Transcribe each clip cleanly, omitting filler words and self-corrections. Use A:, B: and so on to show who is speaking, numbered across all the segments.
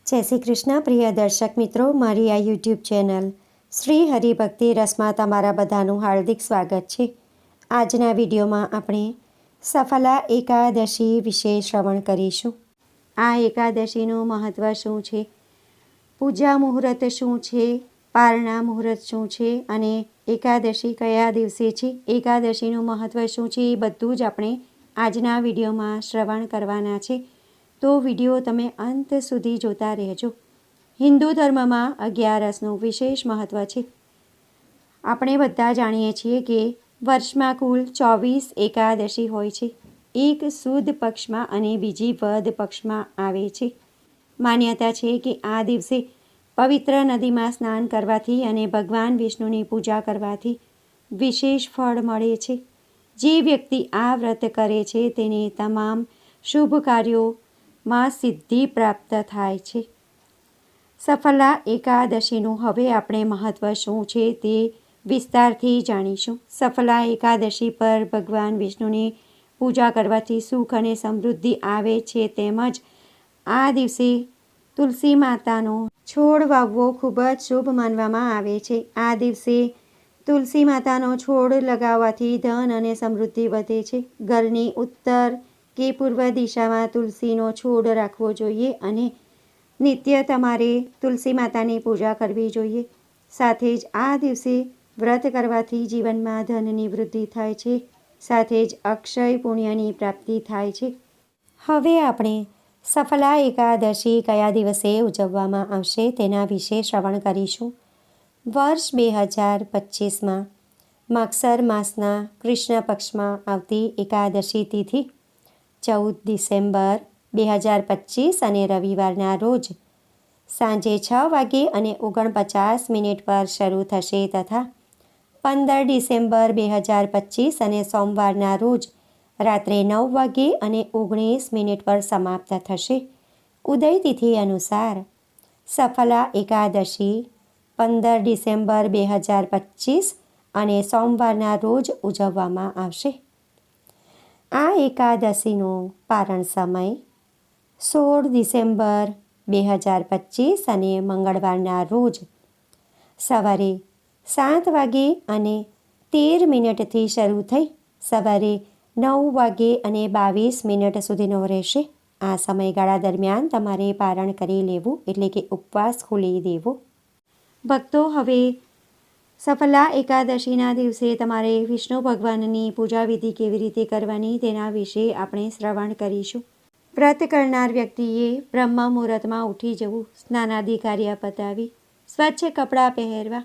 A: જય શ્રી કૃષ્ણ પ્રિય દર્શક મિત્રો, મારી આ યુટ્યુબ ચેનલ શ્રી હરિભક્તિ રસમાં તમારા બધાનું હાર્દિક સ્વાગત છે. આજના વિડીયોમાં આપણે સફલા એકાદશી વિશે શ્રવણ કરીશું. આ એકાદશીનું મહત્ત્વ શું છે, પૂજા મુહૂર્ત શું છે, પારણા મુહૂર્ત શું છે અને એકાદશી કયા દિવસે છે, એકાદશીનું મહત્ત્વ શું છે, એ બધું જ આપણે આજના વિડીયોમાં શ્રવણ કરવાના છે. તો વિડીયો તમે અંત સુધી જોતા રહેજો. હિન્દુ ધર્મમાં 11નું વિશેષ મહત્ત્વ છે. આપણે બધા જાણીએ છીએ કે વર્ષમાં કુલ 24 એકાદશી હોય છે. એક સુદ પક્ષમાં અને બીજી વદ પક્ષમાં આવે છે. માન્યતા છે કે આ દિવસે પવિત્ર નદીમાં સ્નાન કરવાથી અને ભગવાન વિષ્ણુની પૂજા કરવાથી વિશેષ ફળ મળે છે. જે વ્યક્તિ આ વ્રત કરે છે તેને તમામ શુભ કાર્યોમાં સિદ્ધિ પ્રાપ્ત થાય છે. સફલા એકાદશીનું હવે આપણે મહત્ત્વ શું છે તે વિસ્તારથી જાણીશું. સફલા એકાદશી પર ભગવાન વિષ્ણુની પૂજા કરવાથી સુખ અને સમૃદ્ધિ આવે છે. તેમજ આ દિવસે તુલસી માતાનો છોડ વાવવો ખૂબ જ શુભ માનવામાં આવે છે. આ દિવસે તુલસી માતાનો છોડ લગાવવાથી ધન અને સમૃદ્ધિ વધે છે. ઘરની ઉત્તર કે પૂર્વ દિશામાં તુલસીનો છોડ રાખવો જોઈએ અને નિત્ય તમારે તુલસી માતાની પૂજા કરવી જોઈએ. સાથે જ આ દિવસે વ્રત કરવાથી જીવનમાં ધનની વૃદ્ધિ થાય છે. સાથે જ અક્ષય પુણ્યની પ્રાપ્તિ થાય છે. હવે આપણે સફલા એકાદશી કયા દિવસે ઉજવવામાં આવશે તેના વિશે શ્રવણ કરીશું. વર્ષ 2025માં માગસર માસના કૃષ્ણ પક્ષમાં આવતી એકાદશી તિથિ 14 ડિસેમ્બર 2025 અને રવિવારના રોજ સાંજે 6 વાગે અને 49 પર શરૂ થશે તથા 15 ડિસેમ્બર 2025 અને સોમવારના રોજ રાત્રે 9 વાગે અને 19 પર સમાપ્ત થશે. ઉદય તિથિ અનુસાર સફલા એકાદશી 15 ડિસેમ્બર 2025 અને સોમવારના રોજ ઉજવવામાં આવશે. આ એકાદશીનો પારણ સમય 16 ડિસેમ્બર 2025 અને મંગળવારના રોજ સવારે 7 વાગે અને 13 થી શરૂ થઈ સવારે 9 વાગે અને 22 સુધીનો રહેશે. આ સમયગાળા દરમિયાન તમારે પારણ કરી લેવું, એટલે કે ઉપવાસ ખોલી દેવો. ભક્તો, હવે સફલા એકાદશીના દિવસે તમારે વિષ્ણુ ભગવાનની પૂજા વિધિ કેવી રીતે કરવાની તેના વિશે આપણે શ્રવણ કરીશું. વ્રત કરનાર વ્યક્તિએ બ્રહ્મ મુહૂર્તમાં ઉઠી જવું, સ્નાનાદિ કાર્ય પતાવી સ્વચ્છ કપડાં પહેરવા,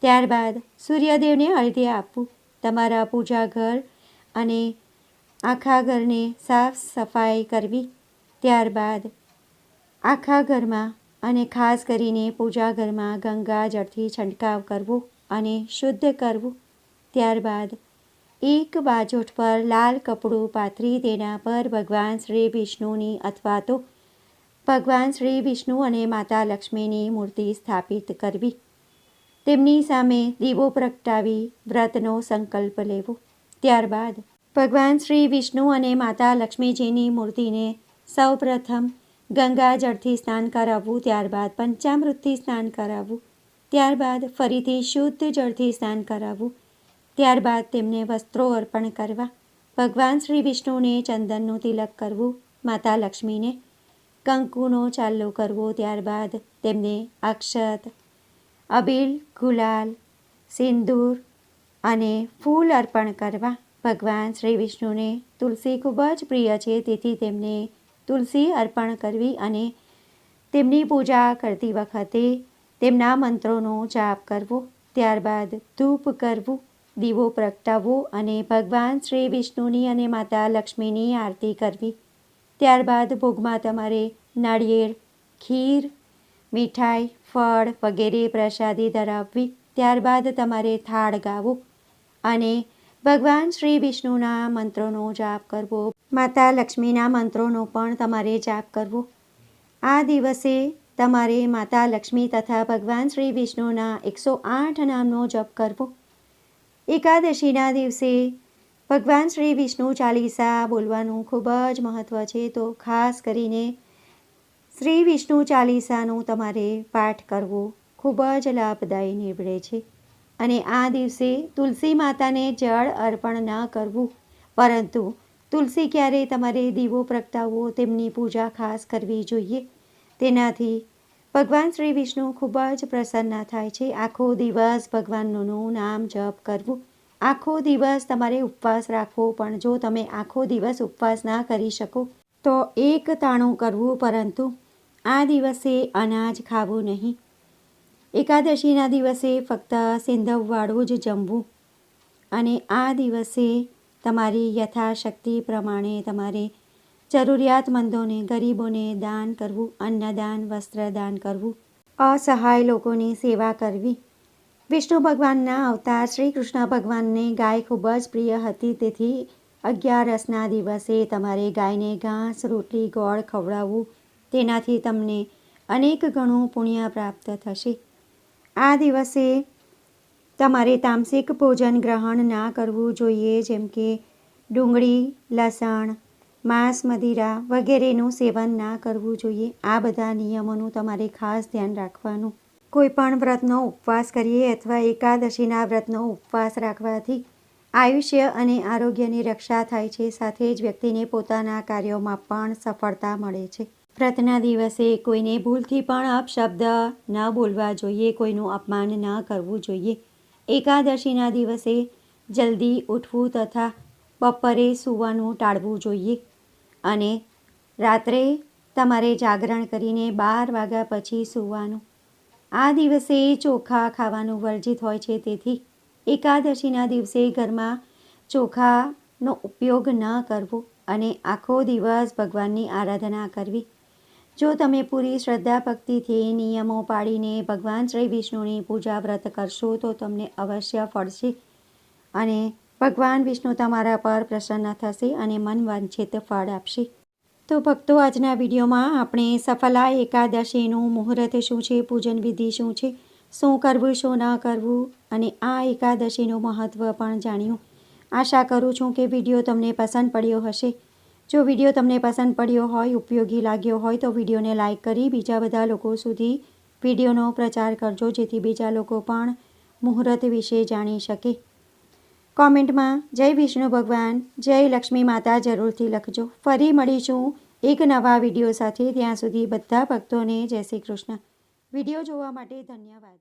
A: ત્યારબાદ સૂર્યદેવને અર્ઘ્ય આપવું, તમારા પૂજા ઘર અને આખા ઘરને સાફ સફાઈ કરવી, ત્યારબાદ આખા ઘરમાં અને ખાસ કરીને પૂજા ઘરમાં ગંગા જળથી છંટકાવ કરવો અને શુદ્ધ કરવું. ત્યારબાદ એક બાજોઠ પર લાલ કપડું પાથરી તેના પર ભગવાન શ્રી વિષ્ણુની અથવા તો ભગવાન શ્રી વિષ્ણુ અને માતા લક્ષ્મીની મૂર્તિ સ્થાપિત કરવી. તેમની સામે દીવો પ્રગટાવી વ્રતનો સંકલ્પ લેવો. ત્યારબાદ ભગવાન શ્રી વિષ્ણુ અને માતા લક્ષ્મીજીની મૂર્તિને સૌપ્રથમ ગંગા જળથી સ્નાન કરાવવું, ત્યારબાદ પંચામૃતથી સ્નાન કરાવવું, ત્યારબાદ ફરીથી શુદ્ધ જળથી સ્નાન કરાવવું, ત્યારબાદ તેમને વસ્ત્રો અર્પણ કરવા, ભગવાન શ્રી વિષ્ણુને ચંદનનું તિલક કરવું, માતા લક્ષ્મીને કંકુનો ચાલ્લો કરવો, ત્યારબાદ તેમને અક્ષત, અબીલ, ગુલાલ, સિંદૂર અને ફૂલ અર્પણ કરવા. ભગવાન શ્રી વિષ્ણુને તુલસી ખૂબ જ પ્રિય છે, તેથી તેમને તુલસી અર્પણ કરવી અને તેમની પૂજા કરતી વખતે તેમના મંત્રોનો જાપ કરવો. ત્યારબાદ ધૂપ કરવું, દીવો પ્રગટાવવો અને ભગવાન શ્રી વિષ્ણુની અને માતા લક્ષ્મીની આરતી કરવી. ત્યારબાદ ભોગમાં તમારે નાળિયેર, ખીર, મીઠાઈ, ફળ વગેરે પ્રસાદી ધરાવવી. ત્યારબાદ તમારે થાળ ગાવો અને ભગવાન શ્રી વિષ્ણુના મંત્રોનો જાપ કરવો, માતા લક્ષ્મીના મંત્રોનો પણ તમારે જાપ કરવો. આ દિવસે તમારે માતા લક્ષ્મી તથા ભગવાન શ્રી વિષ્ણુના 108 નામનો જપ કરવો. એકાદશીના દિવસે ભગવાન શ્રી વિષ્ણુ ચાલીસા બોલવાનું ખૂબ જ મહત્ત્વ છે. તો ખાસ કરીને શ્રી વિષ્ણુ ચાલીસાનું તમારે પાઠ કરવો ખૂબ જ લાભદાયી નીવડે છે. અને આ દિવસે તુલસી માતાને જળ અર્પણ ન કરવું, પરંતુ તુલસી ક્યારેય તમારે દીવો પ્રગટાવવો, તેમની પૂજા ખાસ કરવી જોઈએ. તેનાથી ભગવાન શ્રી વિષ્ણુ ખૂબ જ પ્રસન્ન થાય છે. આખો દિવસ ભગવાનનું નામ જપ કરવું. આખો દિવસ તમારે ઉપવાસ રાખવો, પણ જો તમે આખો દિવસ ઉપવાસ ના કરી શકો તો એક તાણું કરવું, પરંતુ આ દિવસે અનાજ ખાવું નહીં. એકાદશીના દિવસે ફક્ત સિંધવવાળું જ જમવું. અને આ દિવસે તમારી યથાશક્તિ પ્રમાણે તમારે જરૂરિયાતમંદોને, ગરીબોને દાન કરવું, અન્નદાન, વસ્ત્રદાન કરવું, અસહાય લોકોની સેવા કરવી. વિષ્ણુ ભગવાનના અવતાર શ્રી કૃષ્ણ ભગવાનને ગાય ખૂબ જ પ્રિય હતી. તેથી 11ના દિવસે તમારે ગાયને ઘાસ, રોટલી, ગોળ ખવડાવવું. તેનાથી તમને અનેક ગણું પુણ્ય પ્રાપ્ત થશે. આ દિવસે તમારે તામસિક ભોજન ગ્રહણ ના કરવું જોઈએ, જેમ કે ડુંગળી, લસણ, માંસ, મદિરા વગેરેનું સેવન ના કરવું જોઈએ. આ બધા નિયમોનું તમારે ખાસ ધ્યાન રાખવાનું. કોઈ પણ વ્રતનો ઉપવાસ કરીએ અથવા એકાદશીના વ્રતનો ઉપવાસ રાખવાથી આયુષ્ય અને આરોગ્યની રક્ષા થાય છે. સાથે જ વ્યક્તિને પોતાના કાર્યોમાં પણ સફળતા મળે છે. વ્રતના દિવસે કોઈને ભૂલથી પણ અપશબ્દ ન બોલવા જોઈએ, કોઈનું અપમાન ન કરવું જોઈએ. એકાદશીના દિવસે જલ્દી ઉઠવું તથા બપોરે સૂવાનું ટાળવું જોઈએ. અને રાત્રે તમારે જાગરણ કરીને 12 વાગ્યા પછી સૂવાનું. આ દિવસે ચોખા ખાવાનું વર્જિત હોય છે. તેથી એકાદશીના દિવસે ઘરમાં ચોખાનો ઉપયોગ ન કરવો અને આખો દિવસ ભગવાનની આરાધના કરવી. જો તમે પૂરી શ્રદ્ધા ભક્તિથી નિયમો પાળીને ભગવાન શ્રી વિષ્ણુની પૂજા વ્રત કરશો તો તમને અવશ્ય ફળશે અને ભગવાન વિષ્ણુ તમારા પર પ્રસન્ન થશે અને મનવાંછિત ફળ આપશે. તો ભક્તો, આજના વિડીયોમાં આપણે સફલા એકાદશીનું મુહૂર્ત શું છે, પૂજન વિધિ શું છે, શું કરવું, શું ન કરવું અને આ એકાદશીનું મહત્ત્વ પણ જાણ્યું. આશા કરું છું કે વિડીયો તમને પસંદ પડ્યો હશે. જો વિડીયો તમને પસંદ પડ્યો હોય, ઉપયોગી લાગ્યો હોય તો વિડીયોને લાઇક કરી બીજા બધા લોકો સુધી વિડીયોનો પ્રચાર કરજો, જેથી બીજા લોકો પણ મુહૂર્ત વિશે જાણી શકે. કોમેન્ટમાં જય વિષ્ણુ ભગવાન, જય લક્ષ્મી માતા જરૂરથી લખજો. ફરી મળીશું એક નવા વિડીયો સાથે. ત્યાં સુધી બધા ભક્તોને જય શ્રી કૃષ્ણ. વિડીયો જોવા માટે ધન્યવાદ.